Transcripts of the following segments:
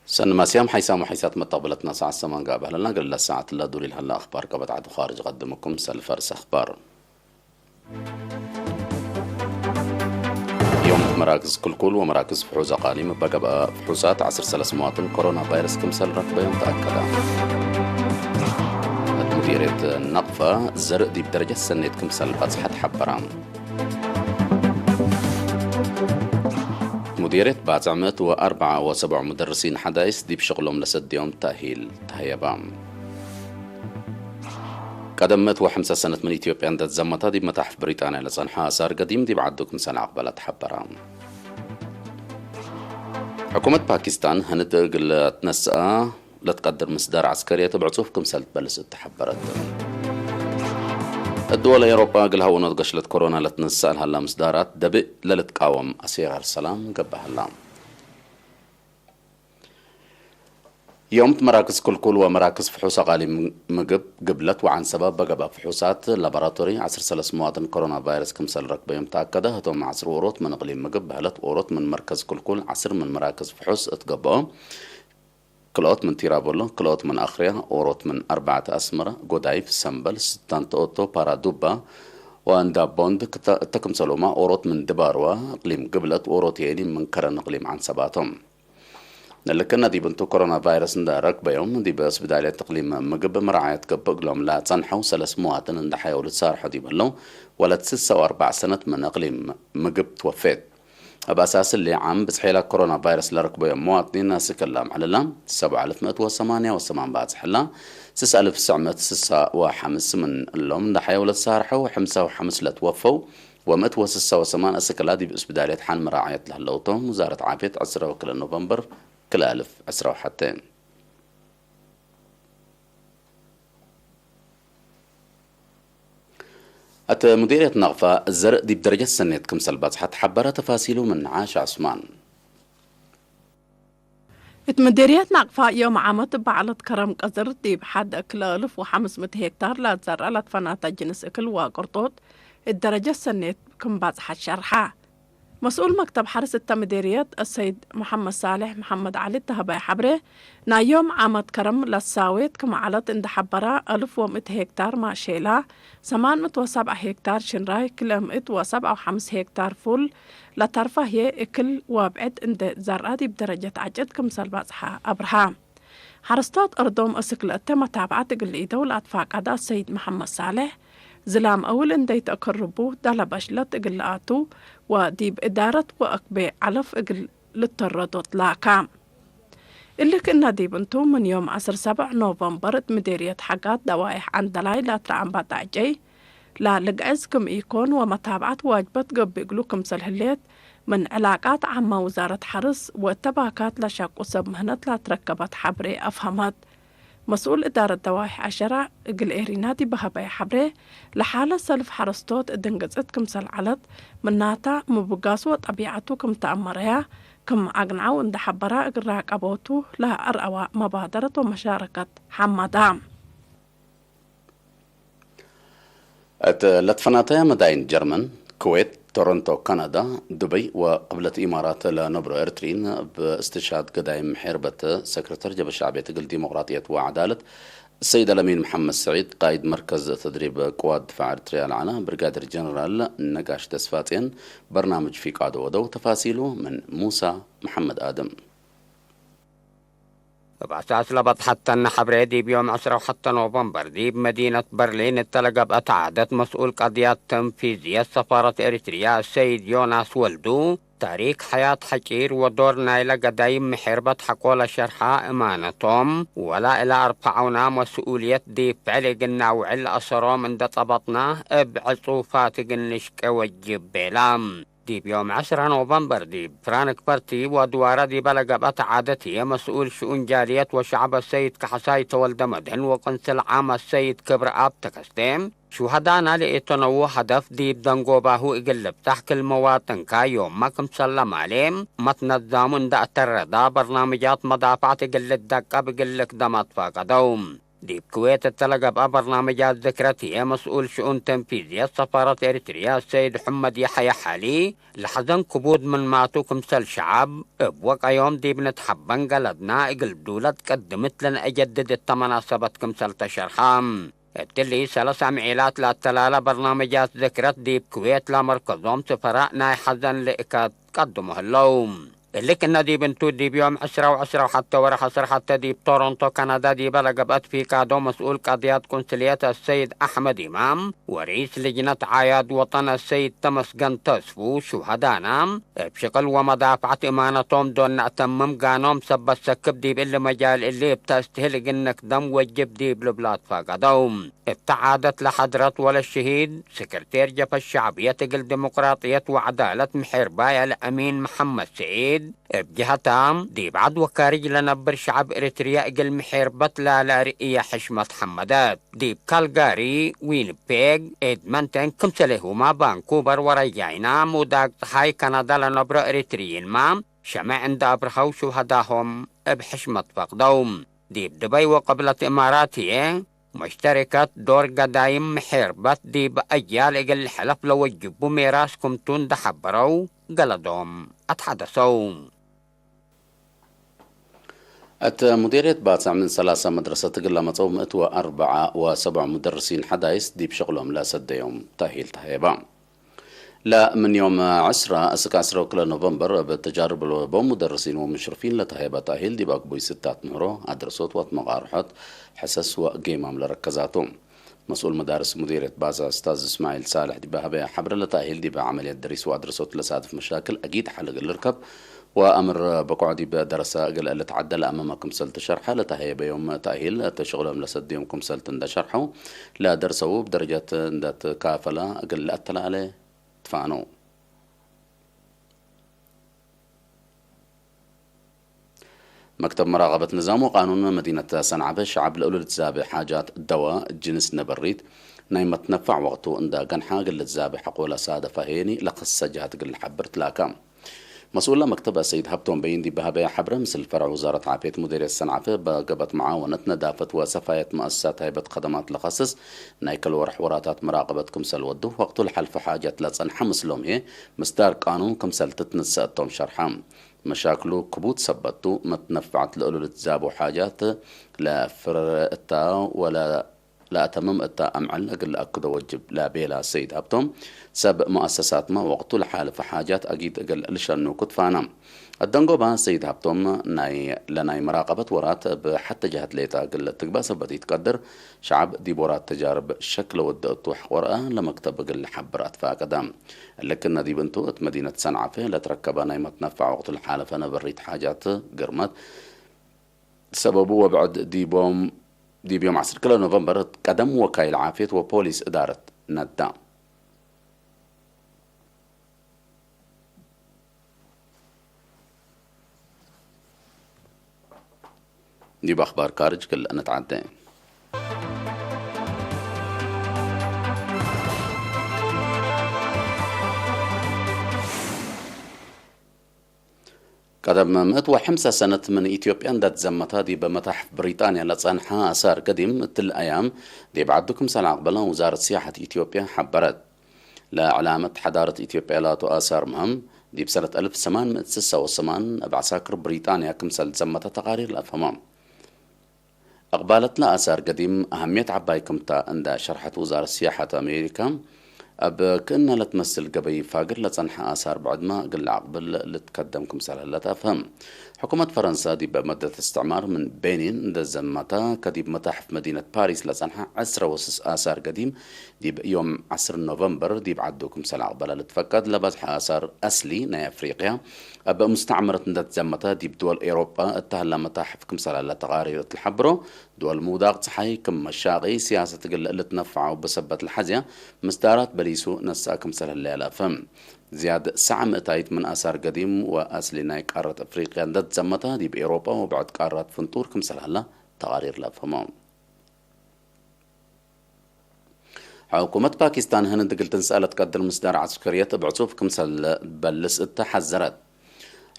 سن ما سيام حيسام وحيسات متقبلتنا ساعة السمان قابل لنا قل الساعة لا دوري لهلا أخبار قبل عدو خارج قدمكم سلفرس أخبار يوم مراكز كلكل ومراكز فحوص أقاليم بقى فحوصات 10 مواطن كورونا فيروس كمسل ركبة يوم تأكد مديرية النقفة زرق دي بدرجة سنة كمسل بصحة حبرام مديرية بعزمت و4 و7 مدرسين حدايس دي بشغلهم لسد يوم تأهيل تهيبام قدمت و5 سنة من إثيوبيا عند الزمتها دي متاحف بريطانيا لصنحها آثار قديم دي بعدوك مثلا عقبالة حبرام حكومة باكستان هنتقل تنسأ لتقدر مصدر عسكرية تبعثوف كمسال تبلس تحبرت الدول الأوروبية قلها ونضقش كورونا لتنسأ هلا مصدارات دبئ للتقاوم أسير السلام قبها هلا يوم مراكز كلكل ومراكز فحوص أقاليم مقب قبلت وعن سبب بقى فحوصات لابراتوري 10 مواطن كورونا فيروس كمسال ركبة يوم تأكده هتوم 10 أوروت من أقليم مقب هلت أوروت من مركز كلكل 10 من مراكز فحوص اتقبوا كلوت من تيرابولو كلوت من أخريا أوروت من 4 أسمرة قدايف سنبل ستانت أوتو بارادوبا واندا بوند تكم سلوما أوروت من دباروا أقليم قبلت أوروت يعني من كرن أقليم عن سباتهم لكن دي بنتو كورونا فيروس ندارك بيوم دي بس بداية تقليم مقب مراعية قبق لهم لا تصنحوا 3 مواطن اند حيولت صارحوا دي بلو ولا 6 و4 سنة من أقليم مقب توفيت بأساس اللي عم بسحيلة كورونا فيروس لركبوا مواطنين ناس كلام على اللام 7108 والسمان بعد حلا 9906 من اللهم ده حيولة صارحوا وحمسة وحمس لا توفوا ومتوى 6 أسكلا دي بأس بداية حان مراعية لهاللوطهم وزارة عافية 10 وكل نوفمبر كل 1000 10 وحتين مديرية نقفة الزرق دي بدرجة سنة كمسل بصحة حبرة تفاصيله من عاش عثمان مديرية نقفة يوم عامت بعلت كرم قزر دي بحد أكل 1500 هكتار لا تزرع لتفنات جنس أكل وقرطوط الدرجة سنة كم بصحة شرحة مسؤول مكتب حرس التمديريات السيد محمد صالح محمد علي التهباي حبره نا يوم عامت كرم للساويت كم علت اند حبرة 1100 هكتار ما شيلا 807 هكتار شنراي كلمت و75 هكتار فول لطرفة هي اكل وابعد اند زرادي بدرجة عجد كم سلباتها ابرها حرستات اردوم اسكل اتما تابعت قل دولة فاقادة السيد محمد صالح زلام أول إندي تقربوا دل بشلت إقل آتو وديب إدارة وأكبي علف إقل للتردد لاكام اللي كنا ديب انتو من يوم 7 نوفمبر مديرية حقات دوائح عن دلاي لا ترعن باتعجي لا لقعزكم إيكون ومتابعة واجبت قبقلو كمسل هليت من علاقات عامة وزارة حرس واتباكات لشاق وسب مهنت لا تركبت حبري أفهمت مسؤول إدارة دوائح 10 قل إيريناتي بهباي حبري لحالة سلف حرستوت دنقزت كم سلعلت من ناتا مبقاسو طبيعتو كم تأمريا كم عقنعو اند حبرا اقراق أبوتو لها أرأوا مبادرة ومشاركة حمدام لتفناتيا مداين جرمن كويت تورنتو كندا دبي وقبلة إمارات لنبرو إرترين باستشهاد قدايم حربة سكرتير جبهة الشعبية تقل ديمقراطية وعدالة السيد الأمين محمد سعيد قائد مركز تدريب قوات دفاع إرتريا العنا برغادير جنرال نقاش تسفاتين برنامج في قادو ودو تفاصيله من موسى محمد آدم بأساس لبط حتى النحبرة دي بيوم 10 وحتى نوفمبر دي بمدينة برلين التلقى بأتعادت مسؤول قضيات تنفيذية سفارة إريتريا السيد يوناس ولدو تاريخ حياة حكير ودور نايلة قدايم محربة حقول شرحة إمانتهم ولا إلى 40 مسؤولية دي فعلي قلنا وعل أسروا من دطبطنا بعصوفات قلنشك وجب بلام دي بيوم 10 نوفمبر دي فرانكفرتي ودوارة دي بلغ بتعادتي مسؤول شؤون جالية وشعب السيد كحساي تولد مدهن وقنصل عام السيد كبر آب تكستيم شهدانا لإتنو هدف دي بدنقوباهو إقلب تحك المواطن كايوم ما كم سلم عليهم متنظامون دا التردى برنامجات مدافعة إقلب دقا بقلك دمات فاقدوم دي بكويت التلقى برنامجات ذكرتية مسؤول شؤون تنفيذية سفارة إريتريا السيد محمد يحيى حالي لحزن كبود من ماتو كمسل شعب بوقع يوم دي بنتحبن قلدنا اقل دولة قدمت لنا اجدد التمناسبة كمسل تشرحام التلي 3 عميلات للتلالة برنامجات ذكرت دي بكويت لمركزهم سفراء ناي حزن لإكاد قدمه اللوم اللي كنا دي بنتو دي بيوم 10 وحتى ورا حصر حتى دي بتورونتو كندا دي بلقبت في كادو مسؤول قضيات قنصلية السيد أحمد إمام ورئيس لجنة عياد وطن السيد تمسجن تسفو شهدانا بشكل ومدافعة إمانتهم دون أتمم قانون سبت سكب دي باللي مجال اللي بتستهلق إنك دم وجب دي بالبلاد فاقدوم ابتعادت لحضرة ولا الشهيد سكرتير جبهة الشعبية تقل ديمقراطية وعدالة محرباية الأمين محمد سعيد بجهتام دي بعد وكارج لنبر شعب إريتريا قل محربت لا رئية حشمة حمدات دي بكالغاري وينبيغ إدمنتين كمسلهما بانكوبر ورجعنا موداق هاي كندا لنبر إريتريين ما شمع عند أبرهو شهداهم بحشمة فقدوم دي بدبي وقبلة إماراتية مشتركة دور قدايم محربت دي بأجيال اقل الحلف لو وجبوا ميراسكم تون دحبروا قلدهم اتحدثوا مديرية باتسع من 3 مدرسة تقل مطوب 104 مدرسين حدايس دي بشغلهم لا سد يوم تأهيل تهيبا لا من يوم 10 وكلا نوفمبر بالتجارب الوبام مدرسين ومشرفين لتهيبا تأهيل دي باقبوي 6 مهرو أدرسوت واتمغارحات حسس وقيمام لركزاتهم مسؤول مدارس مديرية بازا أستاذ إسماعيل صالح دي بها حبر لتأهيل دي بعملية دريس وأدرسوت لسادف مشاكل أكيد حلق الركب وأمر بقعدي بدرسة قل اللي تعدل أمامكم سلت شرحة لتهيب يوم تأهيل تشغلهم لسديمكم سلت اند شرحه لا درسوا بدرجة اندات كافلة قل أتلا عليه تفانوا مكتب مراقبة نظام وقانون مدينة صنعاء شعب الأولى لتزابي حاجات الدواء جنس نبريد نايمة تنفع وقته اندا قنحا قل تزابي حقولا سادة فهيني لقصة جهات قل حبرت لاكام مسؤول مكتب السيد هبتون بين دي بها حبر مثل فرع وزارة عافية مديرية الصنعاء بقبت معاونة ندافة وسفاية مؤسسات هيبة خدمات لخصص نايكل ورح وراتات مراقبة كمسل ودو وقت الحل في حاجات لتصنح مسلوم هي مستار قانون كمسل تتنسأتهم شرحام مشاكلو كبوت سبتو متنفعت لأولو لتزابو حاجات لا فرقتا ولا لا أتمم التا أمعل أقل أكد وجب لا بيلا سيد هبتم سب مؤسسات ما وقتو الحال في حاجات أكيد أقل لشانو كتفانا الدنقو بها سيد هبتم لناي مراقبة ورات بحتى جهة ليتا أقل تقبا سبتي تقدر شعب ديبورات تجارب شكل ودأتو حورأة لمكتب أقل حبرات فاقدام لكن دي بنتو مدينة صنعاء فيه لتركبا ناي متنفع وقت الحالة فانا بريت حاجات قرمت سببو وبعد دي بيوم 10 نوفمبر قدم وكايل عافية وبوليس إدارة ندام دي بأخبار كارج كل نتعدى قدم 105 سنة من إثيوبيا دات زمتها دي بمتاحف بريطانيا لتصنحها آثار قديم تل أيام دي بعدكم سنة قبلا وزارة سياحة إثيوبيا حبرت لعلامة حضارة إثيوبيا لاتو آثار مهم دي بسنة 1886 بعساكر بريطانيا كمسل زمتها تقارير الأفهمام أقبلت لآثار قديم أهمية عباي كمتا عند شرحت وزارة السياحة أمريكا أب كنا لتمثل قبي فاقر لتصنح آثار بعد ما قل عقبل لتقدمكم سهلة أفهم حكومة فرنسا دي بمدة استعمار من بينين دا زمتا كديب متاحف مدينة باريس لتصنح 10 وسس آثار قديم دي بيوم 10 نوفمبر دي بعدوكم سلع قبل لتفقد لبزح آثار أصلي نا أفريقيا أب مستعمرة دا زمتا دي بدول أوروبا اتهلا متاحف كم سلع تغارير الحبرو دول موداق صحي كم مشاغي سياسة قل اللي تنفعوا بسبة الحزية مستارات بليسو نساكم سلع الليلة فهم زياد سعم اتايت من آثار قديم وأصلي ناي قارة أفريقيا دات زمتها دي بإوروبا وبعد قارات فنطور كم سلالة تغارير لفهمهم حكومة باكستان هند قلت سألت قدر مصدر عسكرية بعصوف كم سل بلس التحذرت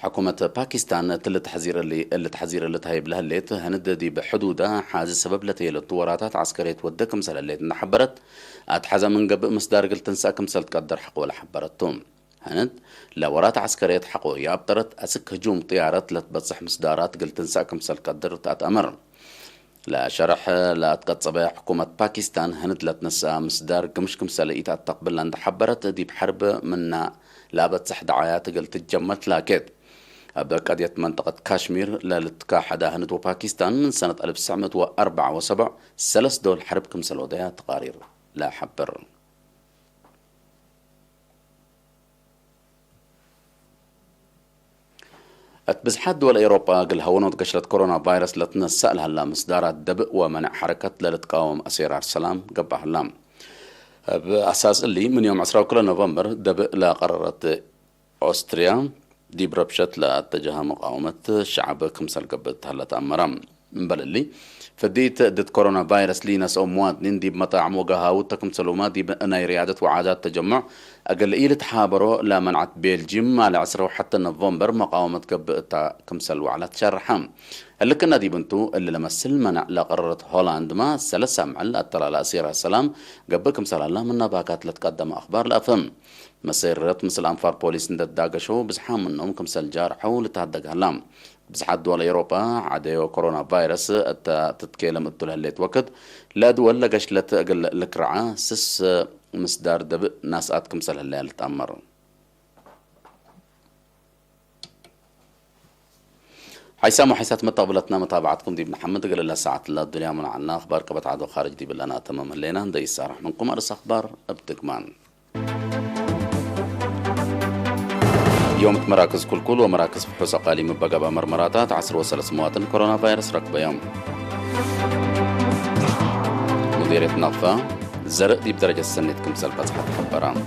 حكومة باكستان اللي تحذير اللي تهيب لها الليت هند دي بحدودها حاز سبب لتي للطوراتات عسكرية ودك مسألة الليت نحبرت أتحزى من قبل مصدار قلت تنساك مسألة تقدر حق ولا حبرتهم هند لورات عسكرية حقو يابطرت أسك هجوم طيارات لتبصح مصدارات قلت تنساك مسألة تقدر تأمر لا شرح لا تقصبع حكومة باكستان هند لا تنسى مصدار قمش كمسألة إيتا تقبل عند حبرت دي بحرب منا لا بتصح دعايات قلت تجمت لاكيت بقضية منطقة كاشمير للتكا حدا هند وباكستان من سنة 1974 سلس دول حرب كمسل ودايا تقارير لا حبر بزحات دول أوروبا قل هونوت قشرة كورونا فيروس لتنسأ لها لا مصدارات دبء ومنع حركة لتقاوم أسير السلام قبح اللام بأساس اللي من يوم 10 نوفمبر دبء لا قررت أستريا دي بربشت لاتجاه مقاومة الشعب كمسل قبت هلا تأمرام بل اللي فديت ضد كورونا فيروس لي ناس أموات نندي بمطاعم وقهاوت كمسلومات دي بأنا ريادة وعادات تجمع أقل إيلة تحابروا لا منعت بيلجيم على عسره حتى نوفمبر مقاومة قبت كمسل وعلى تشرحام اللي كنا دي بنتو اللي لمسل منع لا قررت هولاند ما سلسة معل أتلا لأسير السلام قبل كمسل الله من نباكات لتقدم أخبار الأفهم مسيرت مثل أنفار بوليس ندد داقشو بزحام منهم كمسل جارحو لتهدق هلام بزحات دول أوروبا عديو كورونا فيروس تتكلم التلهليت وقت لا دول لقش لتقل لكرعة سس مصدار دب ناس كمسل هلال تأمر حيسام وحيسات متقبلتنا متابعتكم دي محمد قال لها ساعة الله الدنيا من عنا أخبار كبت عدو خارج دي بلنا تمام اللينا هندي السارح منكم أرس أخبار ابتقمان يوم مراكز كل ومراكز فحوص أقالي مبقى مرمراتات عصر وسلس مواطن كورونا فيروس ركب يوم مديرية نظفة زرق دي بدرجة السنة كمسل فتحة حبران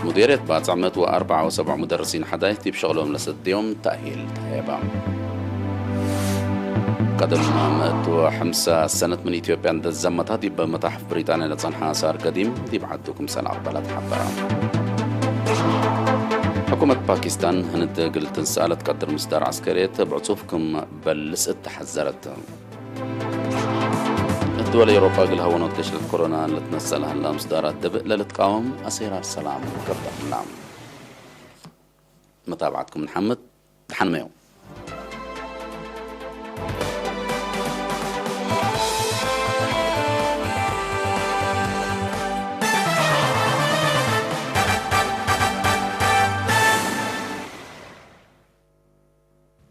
مديرية بات عمت 74 مدرسين حدايث دي بشغلهم لست يوم تأهيل تهيبا قدم خمسة سنة من إثيوبيا عند الزمت هذه بمتاحف بريطانيا لتصنع آثار قديم دي بعدكم سنة بلد حبران حكومة باكستان هند قلت سألت قدر مصدر عسكرية بعصوفكم بلس تحذرت الدول الأوروبا قلها ونوت قشرة كورونا اللي تنسلها لها مصدرات دبء للتقاوم أسير السلام وقبل النعم متابعتكم محمد تحنميو